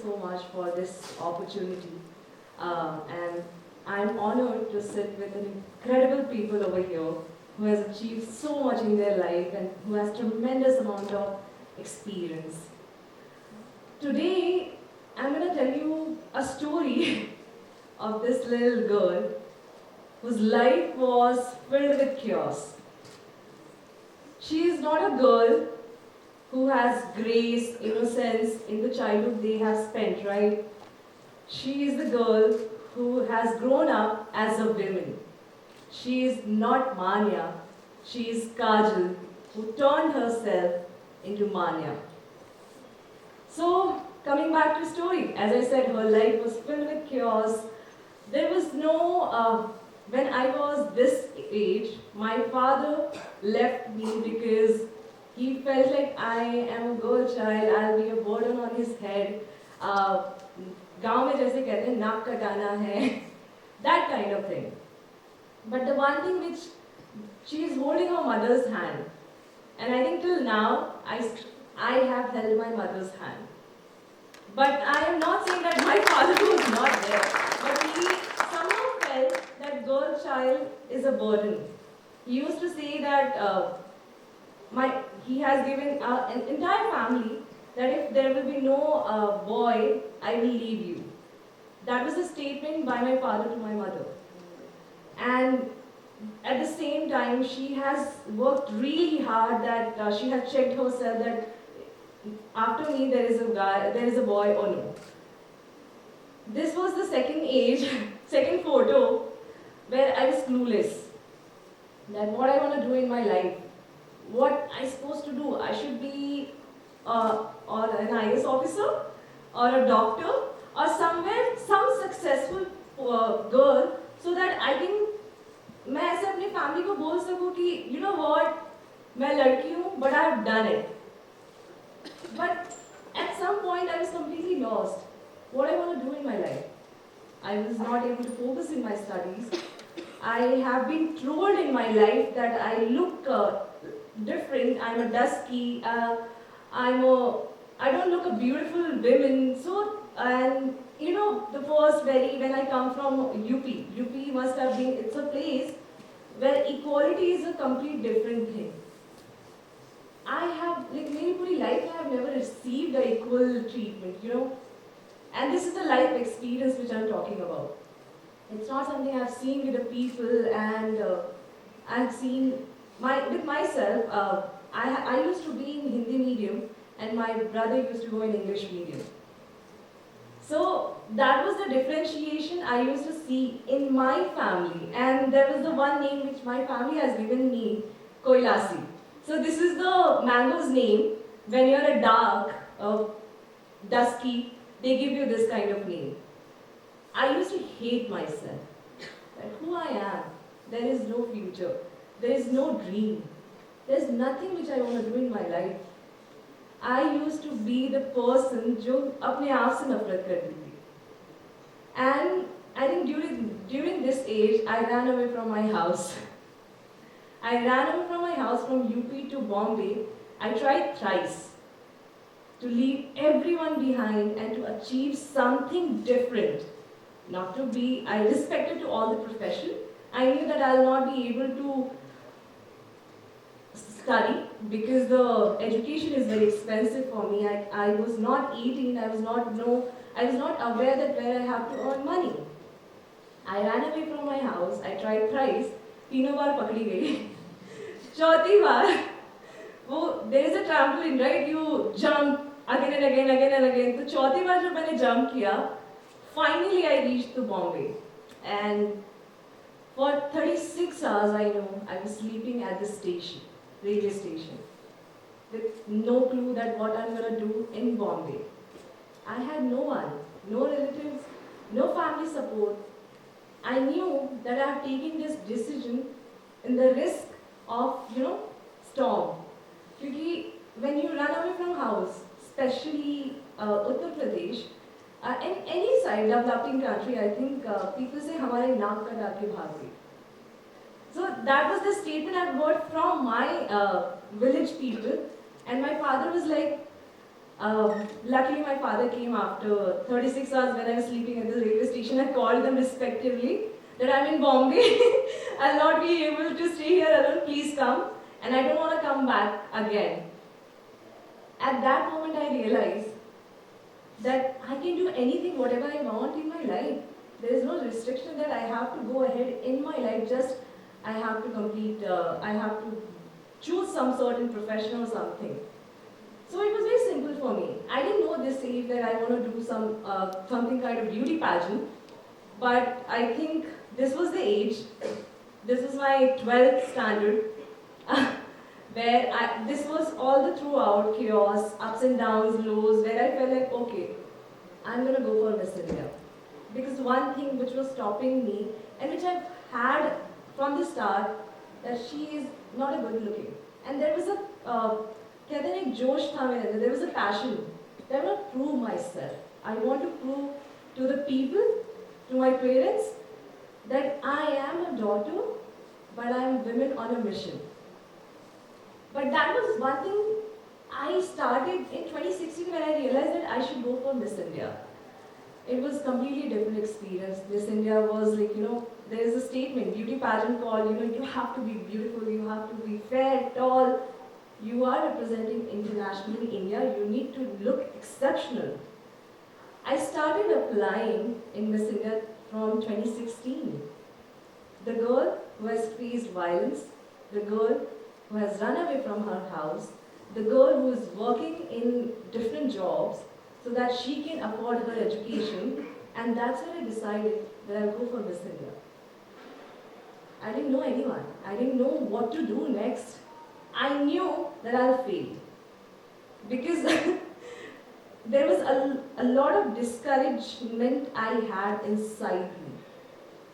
so much for this opportunity. And I'm honored to sit with an incredible people over here who has achieved so much in their life and who has tremendous amount of experience. Today, I'm going to tell you a story of this little girl whose life was filled with chaos. She is not a girl who has grace, innocence in the childhood they have spent, right? She is the girl who has grown up as a woman. She is not Manya, she is Kajal, who turned herself into Manya. So, coming back to the story, as I said, her life was filled with chaos. There was no, when I was this age, my father left me because he felt like I am a girl child, I'll be a burden on his head. गांव में जैसे कहते हैं नाक कटाना है, that kind of thing. But the one thing which she is holding her mother's hand, and I think till now I have held my mother's hand. But I am not saying that my father was not there, but he somehow felt that girl child is a burden. He used to say that he has given an entire family that if there will be no boy, I will leave you. That was a statement by my father to my mother. And at the same time, she has worked really hard that she has checked herself that after me there is a guy, there is a boy or no. This was the second age, second photo where I was clueless. That what I want to do in my life, what I supposed to do. I should be or an IAS officer or a doctor or somewhere some successful girl so that I can मैं ऐसे अपनी family को बोल सकूं कि you know what मैं लड़की हूँ but I have done it. But at some point I was completely lost. What I want to do in my life. I was not able to focus in my studies. I have been told in my life that I look different. I'm a dusky. I don't look a beautiful woman. So, and the first when I come from UP must have been, it's a place where equality is a complete different thing. I have, like, मेरी पूरी life I have never received a equal treatment, And this is the life experience which I'm talking about. It's not something I've seen with the people, and I've seen with myself. I used to be in Hindi medium, and my brother used to go in English medium. So that was the differentiation I used to see in my family, and there was the one name which my family has given me, Koilasi. So this is the mango's name. When you're a dark, dusky, they give you this kind of name. I used to hate myself. That who I am, there is no future, there is no dream, there is nothing which I want to do in my life. I used to be the person जो अपने आप से नफरत करती थी. And I think during this age, I ran away from my house. I ran away from my house from UP to Bombay. I tried thrice to leave everyone behind and to achieve something different. Not to be, I respected to all the profession. I knew that I'll not be able to study because the education is very expensive for me. I was not 18, I was not aware that where I have to earn money. I ran away from my house, I tried thrice, तीनों बार पकड़ी गई. चौथी बार, there is a trampoline, right? You jump again and again, तो चौथी बार जब मैंने jump किया, finally I reached to Bombay. And for 36 hours, I know, I was sleeping at the station, railway station, with no clue that what I'm going to do in Bombay. I had no one, no relatives, no family support. I knew that I have taken this decision in the risk of, storm. Because when you run away from house, especially Uttar Pradesh, in any side, developing country, I think people say, "Hamare naak ka daake bhaag gayi." So that was the statement I got from my village people, and my father was like, Luckily, my father came after 36 hours when I was sleeping at the railway station. I called them respectively that I'm in Bombay. I'll not be able to stay here alone. Please come. And I don't want to come back again. At that moment, I realized that I can do anything, whatever I want in my life. There is no restriction that I have to go ahead in my life. Just I have to complete, I have to choose some certain profession or something. So it was very simple for me. I didn't know this age that I want to do something kind of beauty pageant, but I think this was the age. This was my 12th standard, where this was all the throughout chaos, ups and downs, lows, where I felt like, okay, I'm gonna go for Miss India. Because one thing which was stopping me, and which I've had from the start, that she is not a good looking. And there was कहते हैं एक जोश था मेरे अंदर, there was a passion that I want to prove myself. I want to prove to the people, to my parents, that I am a daughter, but I am women on a mission. But that was one thing I started in 2016 when I realized that I should go for Miss India. It was completely different experience. Miss India was like, there is a statement, beauty pageant called, you have to be beautiful, you have to be fair, tall. You are representing internationally India, you need to look exceptional. I started applying in Miss India from 2016. The girl who has faced violence, the girl who has run away from her house, the girl who is working in different jobs so that she can afford her education, and that's when I decided that I'll go for Miss India. I didn't know anyone. I didn't know what to do next. I knew that I'll fail because there was a lot of discouragement I had inside me.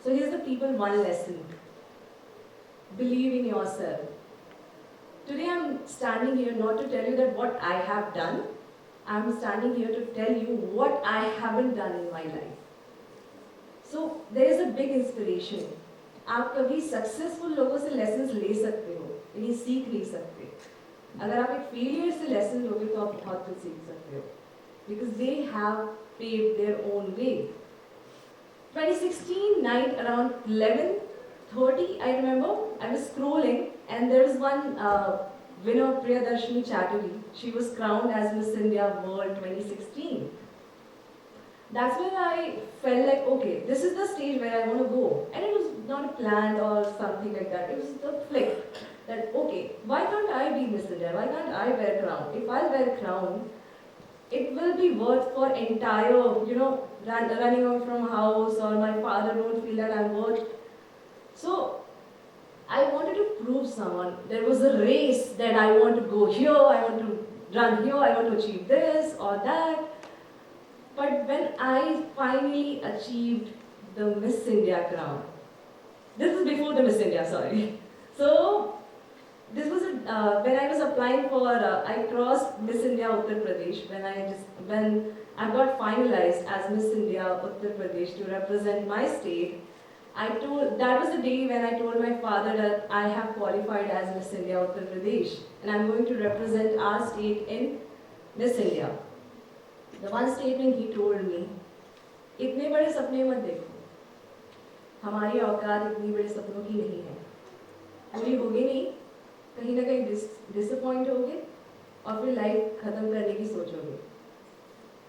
So here's the people one lesson. Believe in yourself. Today I'm standing here not to tell you that what I have done. I'm standing here to tell you what I haven't done in my life. So there is a big inspiration. आप कभी successful लोगों से lessons ले सकते हो, इन्हें सीख नहीं सकते. अगर आप एक फेलियर से लेसन लोगे तो आप बहुत कुछ सीख सकते हो. Because they have paved their own way. 2016 night around 11:30, I remember, I was scrolling and there was one winner, Priyadarshini Chatterjee. She was crowned as Miss India World 2016. That's when I felt like, okay, this is the stage where I want to go. And it was not planned or something like that. It was the flick that, okay, why can't I be Miss India? Why can't I wear crown? If I wear crown, it will be worth for entire, running away from house, or my father won't feel that I'm worth. So I wanted to prove someone. There was a race that I want to go here, I want to run here, I want to achieve this or that. But when I finally achieved the Miss India crown, this is before the Miss India, sorry. So this was when I was applying for, I crossed Miss India Uttar Pradesh when I got finalized as Miss India Uttar Pradesh to represent my state. That was the day when I told my father that I have qualified as Miss India Uttar Pradesh and I'm going to represent our state in Miss India. The one statement he told me, इतने बड़े सपने मत देखो, हमारी औकात इतनी बड़े सपनों की नहीं है, पूरी होगी नहीं, कहीं ना कहीं डिसअपॉइंट होगे और फिर लाइफ खत्म करने की सोचोगे.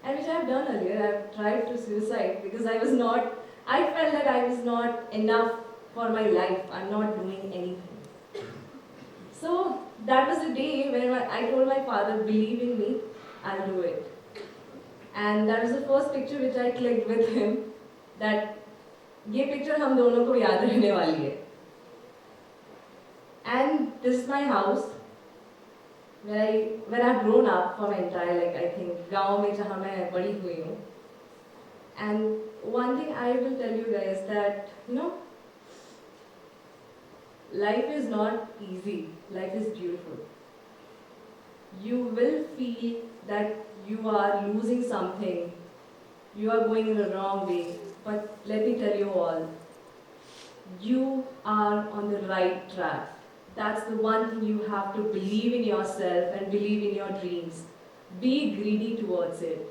And which I have done earlier. I have tried to suicide because I felt that I was not enough for my life. I'm not doing anything. So that was the day when I told my father, believe in me, I'll do it. And that was the first picture which I clicked with him, that ये picture हम दोनों को याद रहने वाली है. And this is my house, where I've grown up for my entire, I think, गाँव में जहाँ मैं बड़ी हुई हूँ. And one thing I will tell you guys that, life is not easy, life is beautiful. You will feel that you are losing something, you are going in the wrong way, but let me tell you all, you are on the right track. That's the one thing you have to believe in yourself and believe in your dreams. be greedy towards it.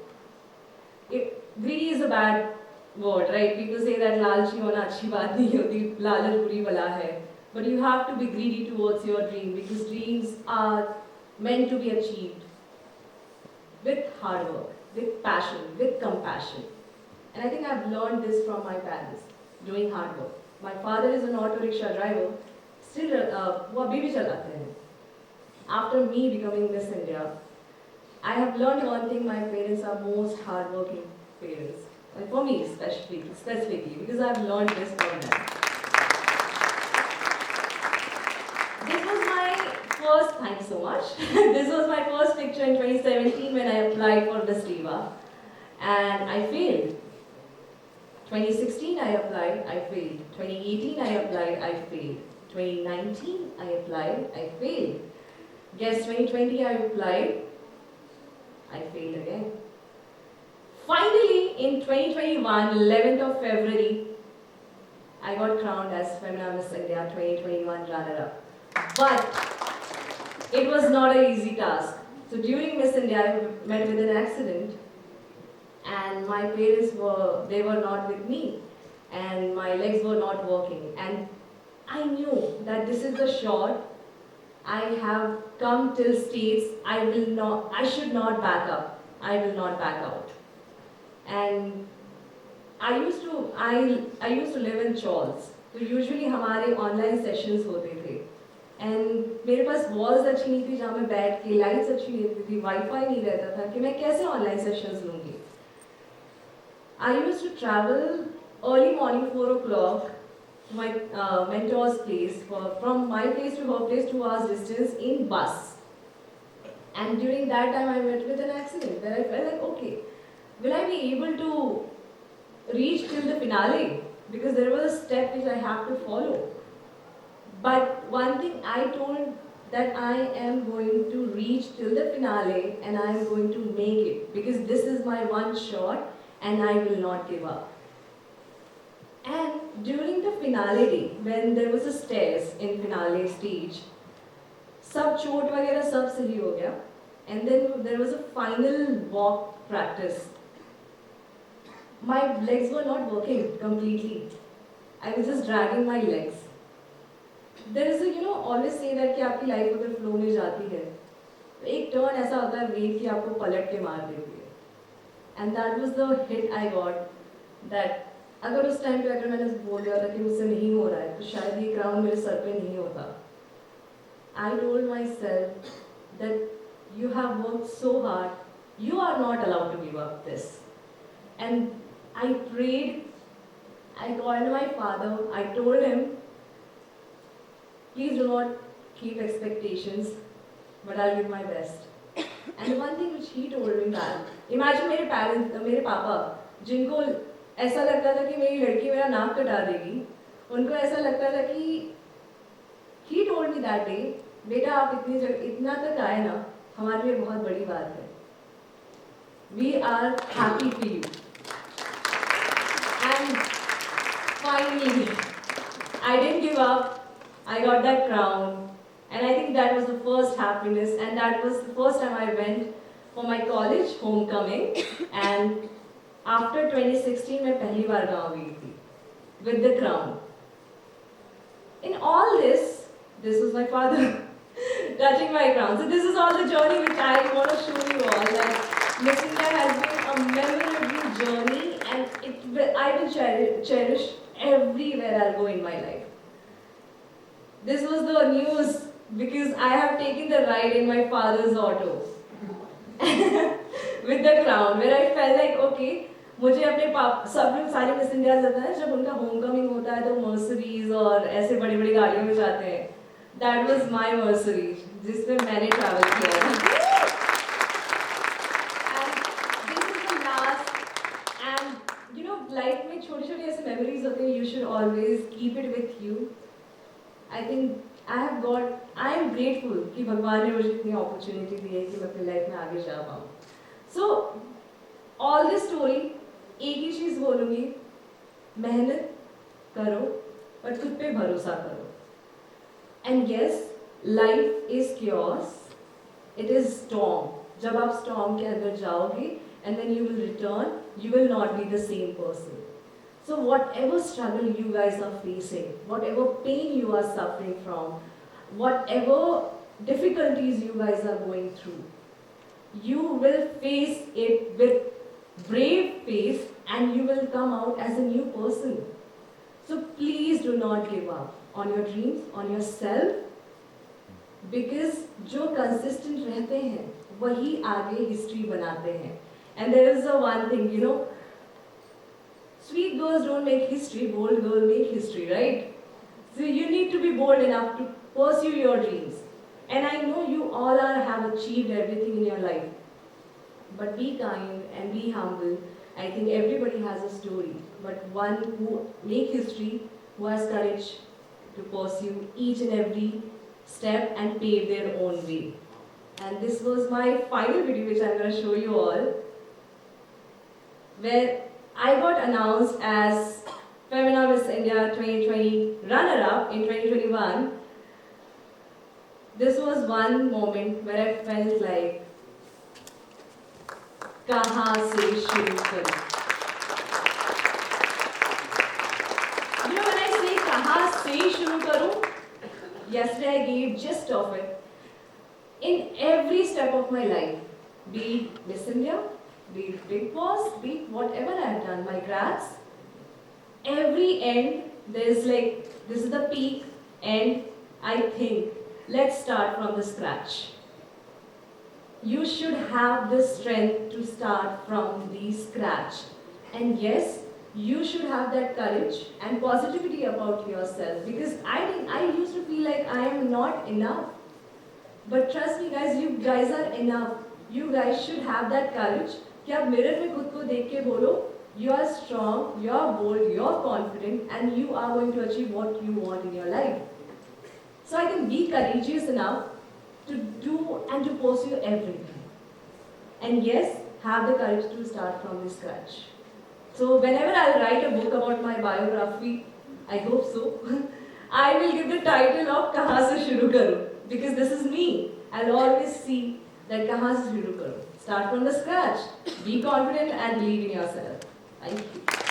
Greedy is a bad word, right? People say that lalchi hona achhi baat nahi hoti, lalach buri bala hai. But you have to be greedy towards your dream because dreams are meant to be achieved with hard work, with passion, with compassion. And I think I've learned this from my parents, doing hard work. My father is an auto rickshaw driver, still वो अभी भी चलाते हैं. After me becoming Miss India, I have learned one thing: my parents are most hardworking parents. And for me, specifically, because I've learned this from them. This was my first. Thank you so much. This was my first picture in 2017 when I applied for Miss Diva, and I failed. 2016 I applied, I failed. 2018 I applied, I failed. 2019 I applied, I failed. Guess 2020 I applied, I failed again. Finally, in 2021, 11th of February, I got crowned as Femina Miss India 2021 runner-up. But it was not an easy task. So during Miss India, I met with an accident. And my parents were not with me, and my legs were not working. And I knew that this is the shot. I have come till states. I should not back up. I will not back out. And I used to live in Chawls. So usually हमारे online sessions होते थे. And मेरे पास walls अच्छी नहीं थी जहाँ मैं बैठ के, lights अच्छी नहीं थी, Wi-Fi नहीं रहता था कि मैं कैसे online sessions लूँगी. I used to travel early morning 4 o'clock to my mentor's place, from my place to her place 2 hours distance in bus. And during that time I met with an accident where I felt like, okay, will I be able to reach till the finale? Because there was a step which I have to follow. But one thing I told that I am going to reach till the finale and I am going to make it because this is my one shot. And I will not give up. And during the finale day, when there was a stairs in finale stage, सब चोट वगैरह सब सही हो गया. And then there was a final walk practice. My legs were not working completely. I was just dragging my legs. There is a, always say that कि आपकी life अगर flow में जाती है, एक turn ऐसा होता है wave कि आपको पलट के मार देती है. And that was the hit I got. That अगर उस टाइम पे अगर मैंने बोल दिया था कि मुझसे नहीं हो रहा है तो शायद ये क्राउन मेरे सर पे नहीं होता. I told myself that you have worked so hard, you are not allowed to give up this. And I prayed, I called my father, I told him, please do not keep expectations, but I'll give my best. And one thing which he told me that, imagine मेरे parents, मेरे पापा, जिनको ऐसा लगता था कि मेरी लड़की मेरा नाक कटा देगी, उनको ऐसा लगता था कि he told me that day, बेटा आप इतना तक आए ना, हमारे लिए बहुत बड़ी बात है. We are happy for you. And finally, I didn't give up. I got that crown. And I think that was the first happiness, and that was the first time I went for my college homecoming. And after 2016, मैं पहली बार गाँव गई थी with the crown. In all this was my father touching my crown. So this is all the journey which I want to show you all. That Miss India has been a memorable journey, and I will cherish everywhere I'll go in my life. This was the news. Because I have taken the ride in my father's auto with the crown, where I felt like, okay, मुझे अपने सब लोग सारे miss India जाते हैं जब उनका Homecoming होता है तो मर्सिडीज और ऐसे बड़ी बड़ी गाड़ियों में जाते हैं. That was my Mercedes जिसमें मैंने ट्रैवल किया है. And this is the last. And life में छोटी छोटी ऐसे मेमोरीज होते हैं. You should always keep it with you. I think I am grateful कि भगवान ने मुझे इतनी opportunity दी है कि मैं अपनी लाइफ में आगे जा पाऊँ. So all this story एक ही चीज़ बोलूँगी, मेहनत करो पर खुद पे भरोसा करो. And yes, life is chaos, it is storm. जब आप storm के अंदर जाओगे and then you will return, you will not be the same person. So whatever struggle you guys are facing, whatever pain you are suffering from, whatever difficulties you guys are going through, you will face it with brave face and you will come out as a new person. So please do not give up on your dreams, on yourself, because जो consistent रहते हैं वही आगे history बनाते हैं. And there is a one thing, you know, sweet girls don't make history, bold girls make history, right? So you need to be bold enough to pursue your dreams. And I know you all have achieved everything in your life. But be kind and be humble. I think everybody has a story. But one who make history, who has courage to pursue each and every step and pave their own way. And this was my final video which I'm going to show you all, where I got announced as Femina Miss India 2020 runner-up in 2021. This was one moment where I felt like, कहाँ से शुरू करूँ? You know, when I say कहाँ से शुरू करूँ, yesterday I gave gist of it. In every step of my life, be it Miss India, be it Big Boss, be it whatever I have done, my grads, every end there's like, this is the peak, and I think, let's start from the scratch. You should have the strength to start from the scratch. And yes, you should have that courage and positivity about yourself, because I used to feel like I am not enough. But trust me guys, you guys are enough. You guys should have that courage कि आप mirror में खुद को देख के बोलो, you are strong, you are bold, you are confident, and you are going to achieve what you want in your life. So I can be courageous enough to do and to pursue everything. And yes, have the courage to start from the scratch. So whenever I'll write a book about my biography, I hope so, I will give the title of कहाँ से शुरू करूँ, because this is me. I'll always see that कहाँ से शुरू करूँ. Start from the scratch. Be confident and believe in yourself. Thank you.